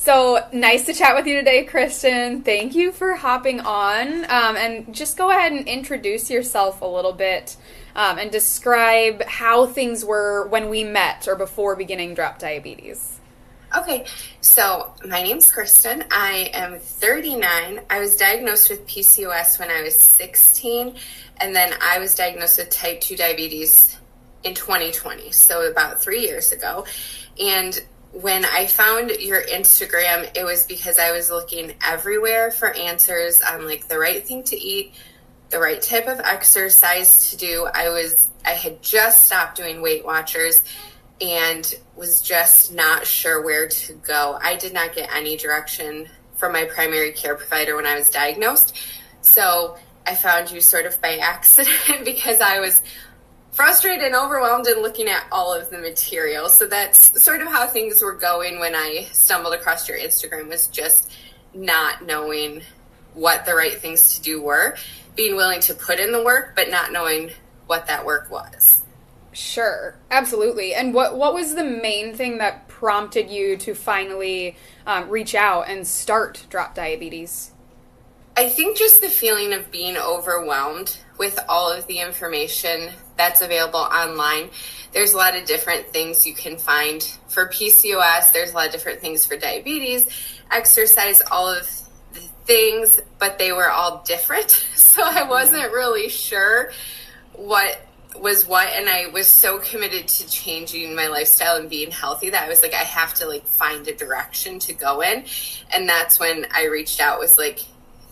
So nice to chat with you today, Kristen. Thank you for hopping on. And just go ahead and introduce yourself a little bit and describe how things were when we met or before beginning Drop Diabetes. Okay, so my name's Kristen. I am 39. I was diagnosed with PCOS when I was 16, and then I was diagnosed with type 2 diabetes in 2020, so about 3 years ago. And when I found your Instagram, it was because I was looking everywhere for answers on like the right thing to eat, the right type of exercise to do. I had just stopped doing Weight Watchers and was just not sure where to go. I did not get any direction from my primary care provider when I was diagnosed. So I found you sort of by accident because I was frustrated and overwhelmed and looking at all of the material. So that's sort of how things were going when I stumbled across your Instagram, was just not knowing what the right things to do were, being willing to put in the work, but not knowing what that work was. Sure, absolutely. And what was the main thing that prompted you to finally reach out and start Drop Diabetes? I think just the feeling of being overwhelmed with all of the information that's available online. There's a lot of different things you can find for PCOS. There's a lot of different things for diabetes, exercise, all of the things, but they were all different. So I wasn't really sure what was what, and I was so committed to changing my lifestyle and being healthy that I was like, I have to like find a direction to go in. And that's when I reached out, was like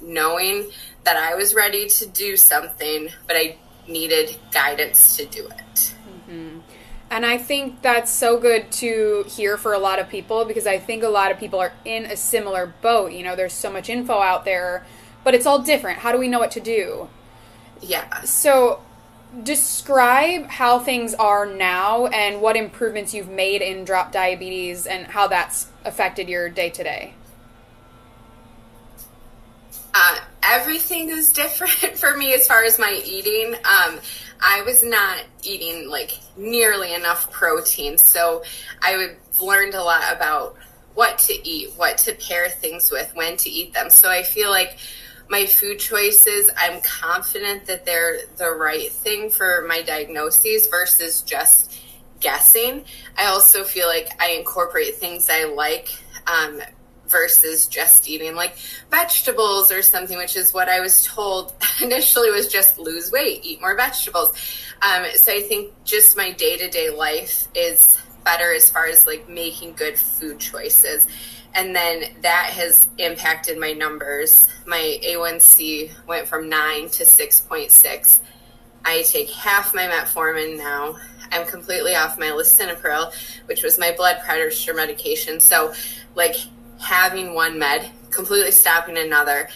knowing that I was ready to do something, but I needed guidance to do it. Mm-hmm. And I think that's so good to hear for a lot of people, because I think a lot of people are in a similar boat. You know, there's so much info out there, but it's all different. How do we know what to do? Yeah. So describe how things are now and what improvements you've made in Drop Diabetes and how that's affected your day-to-day. Everything is different for me as far as my eating. I was not eating like nearly enough protein, so I learned a lot about what to eat, what to pair things with, when to eat them. So I feel like my food choices, I'm confident that they're the right thing for my diagnoses versus just guessing. I also feel like I incorporate things I like versus just eating like vegetables or something, which is what I was told initially, was just lose weight, eat more vegetables. So I think just my day-to-day life is better as far as like making good food choices. And then that has impacted my numbers. My A1C went from 9 to 6.6. I take half my metformin now. I'm completely off my lisinopril, which was my blood pressure medication. So like having one med, completely stopping another.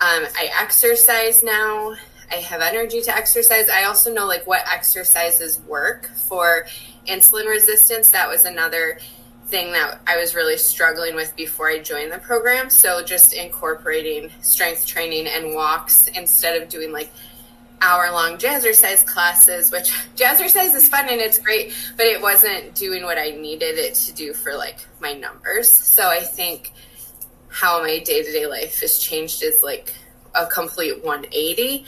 I exercise now. I have energy to exercise. I also know like what exercises work for insulin resistance. That was another thing that I was really struggling with before I joined the program. So just incorporating strength training and walks instead of doing like hour-long jazzercise classes, which jazzercise is fun and it's great, but it wasn't doing what I needed it to do for like my numbers. So I think how my day-to-day life has changed is like a complete 180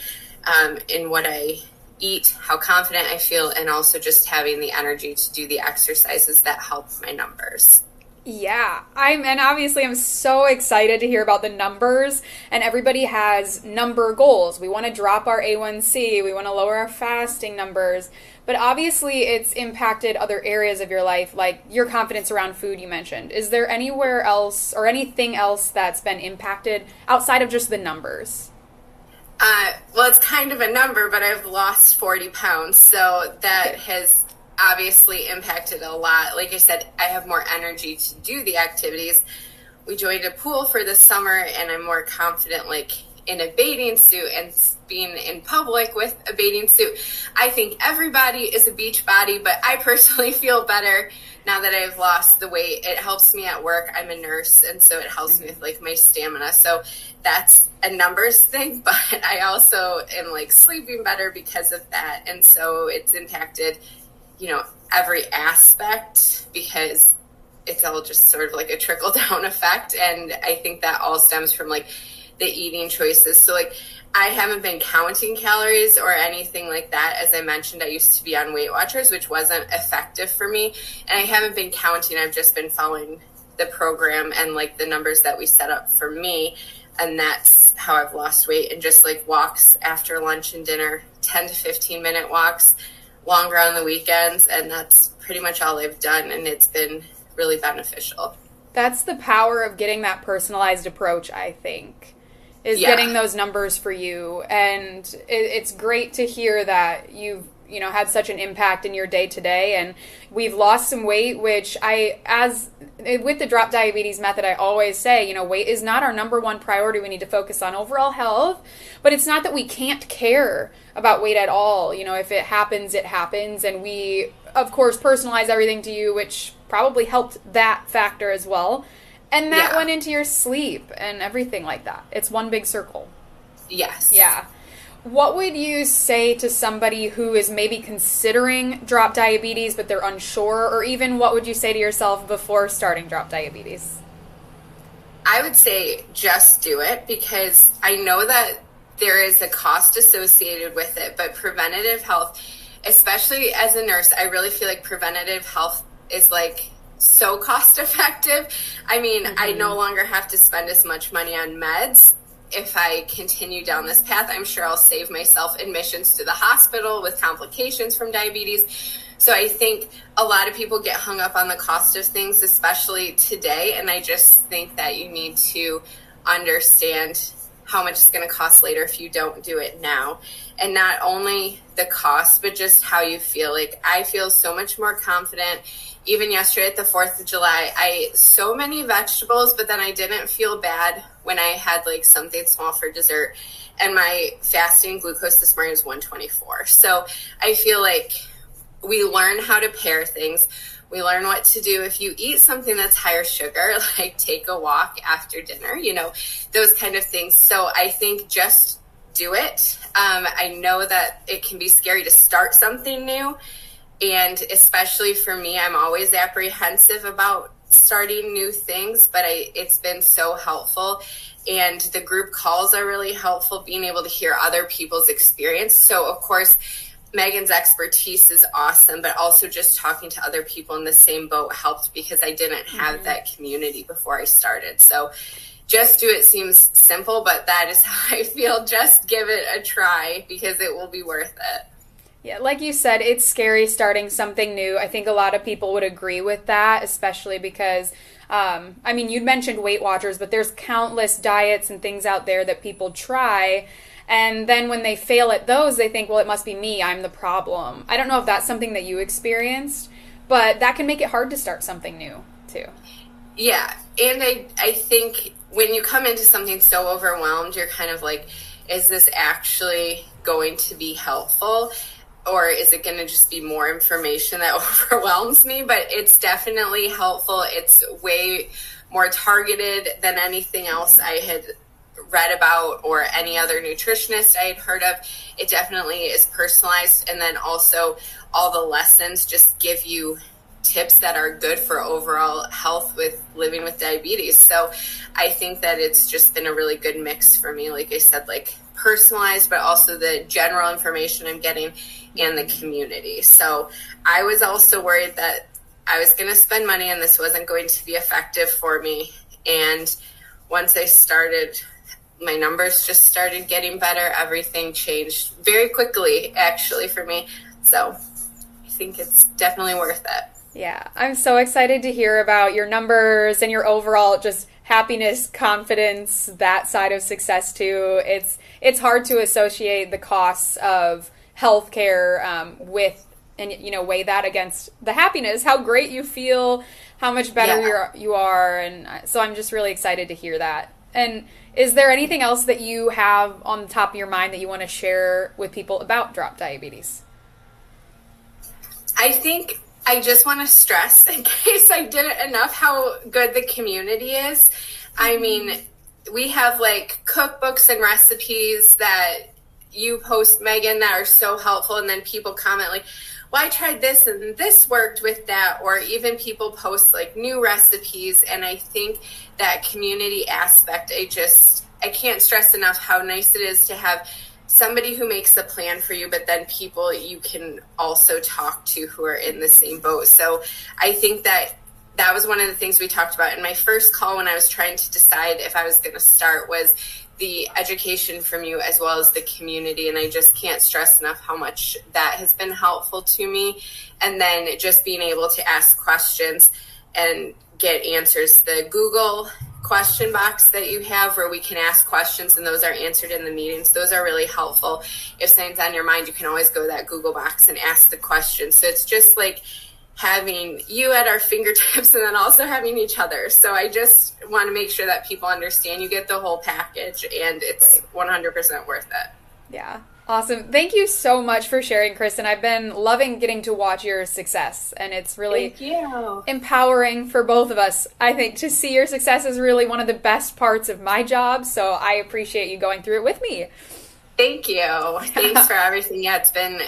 in what I eat, how confident I feel, and also just having the energy to do the exercises that help my numbers. Yeah, and obviously I'm so excited to hear about the numbers, and everybody has number goals. We want to drop our A1C, we want to lower our fasting numbers, but obviously it's impacted other areas of your life, like your confidence around food you mentioned. Is there anywhere else or anything else that's been impacted outside of just the numbers? Well, it's kind of a number, but I've lost 40 pounds, so that has obviously impacted a lot. Like I said, I have more energy to do the activities. We joined a pool for the summer, and I'm more confident like in a bathing suit and being in public with a bathing suit. I think everybody is a beach body, but I personally feel better now that I've lost the weight. It helps me at work. I'm a nurse, and so it helps me with like my stamina. So that's a numbers thing, but I also am like sleeping better because of that. And so it's impacted, you know, every aspect, because it's all just sort of like a trickle down effect. And I think that all stems from like the eating choices. So like I haven't been counting calories or anything like that. As I mentioned, I used to be on Weight Watchers, which wasn't effective for me. And I haven't been counting. I've just been following the program and like the numbers that we set up for me. And that's how I've lost weight. And just like walks after lunch and dinner, 10 to 15 minute walks, longer on the weekends. And that's pretty much all I've done. And it's been really beneficial. That's the power of getting that personalized approach, I think, is getting those numbers for you. And it's great to hear that you've, had such an impact in your day to day. And we've lost some weight, which with the drop diabetes method, I always say, weight is not our number one priority. We need to focus on overall health, but it's not that we can't care about weight at all. If it happens, it happens. And we, of course, personalize everything to you, which probably helped that factor as well. And that went into your sleep and everything like that. It's one big circle. Yes. Yeah. What would you say to somebody who is maybe considering drop diabetes, but they're unsure? Or even what would you say to yourself before starting drop diabetes? I would say just do it, because I know that there is a cost associated with it, but preventative health, especially as a nurse, I really feel like preventative health is like so cost effective. I mean, I no longer have to spend as much money on meds. If I continue down this path, I'm sure I'll save myself admissions to the hospital with complications from diabetes. So I think a lot of people get hung up on the cost of things, especially today. And I just think that you need to understand how much it's going to cost later if you don't do it now. And not only the cost, but just how you feel. Like I feel so much more confident. Even yesterday at the 4th of July, I ate so many vegetables, but then I didn't feel bad when I had like something small for dessert. And my fasting glucose this morning was 124. So I feel like we learn how to pair things. We learn what to do if you eat something that's higher sugar, like take a walk after dinner, those kind of things. So I think just do it. I know that it can be scary to start something new. And especially for me, I'm always apprehensive about starting new things, but it's been so helpful. And the group calls are really helpful, being able to hear other people's experience. So of course, Megan's expertise is awesome, but also just talking to other people in the same boat helped, because I didn't have that community before I started. So just do it seems simple, but that is how I feel. Just give it a try, because it will be worth it. Yeah, like you said, it's scary starting something new. I think a lot of people would agree with that, especially because, you'd mentioned Weight Watchers, but there's countless diets and things out there that people try. And then when they fail at those, they think, well, it must be me. I'm the problem. I don't know if that's something that you experienced, but that can make it hard to start something new, too. Yeah, and I think when you come into something so overwhelmed, you're kind of like, is this actually going to be helpful? Or is it going to just be more information that overwhelms me? But it's definitely helpful. It's way more targeted than anything else I had read about or any other nutritionist I had heard of. It definitely is personalized. And then also all the lessons just give you tips that are good for overall health with living with diabetes. So I think that it's just been a really good mix for me. Like I said, like personalized, but also the general information I'm getting and the community. So I was also worried that I was going to spend money and this wasn't going to be effective for me. And once I started, my numbers just started getting better. Everything changed very quickly, actually, for me. So I think it's definitely worth it. Yeah, I'm so excited to hear about your numbers and your overall just happiness, confidence, that side of success too. It's hard to associate the costs of healthcare with, and weigh that against the happiness, how great you feel, how much better you are, and so I'm just really excited to hear that. And is there anything else that you have on the top of your mind that you want to share with people about drop diabetes? I think I just want to stress, in case I didn't enough, how good the community is. I mean, we have like cookbooks and recipes that you post, Megan, that are so helpful. And then people comment like, well, I tried this and this worked with that, or even people post like new recipes. And I think that community aspect, I can't stress enough how nice it is to have somebody who makes a plan for you, but then people you can also talk to who are in the same boat. So I think that was one of the things we talked about in my first call when I was trying to decide if I was going to start, was the education from you as well as the community. And I just can't stress enough how much that has been helpful to me. And then just being able to ask questions and get answers. The Google question box that you have where we can ask questions and those are answered in the meetings, those are really helpful. If something's on your mind, you can always go to that Google box and ask the question. So it's just like having you at our fingertips and then also having each other. So I just want to make sure that people understand you get the whole package and it's 100% worth it. Yeah. Awesome. Thank you so much for sharing, Kristen. I've been loving getting to watch your success, and it's really empowering for both of us. I think to see your success is really one of the best parts of my job, so I appreciate you going through it with me. Thank you. Thanks for everything. Yeah, it's been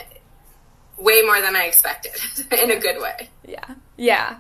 way more than I expected in a good way. Yeah.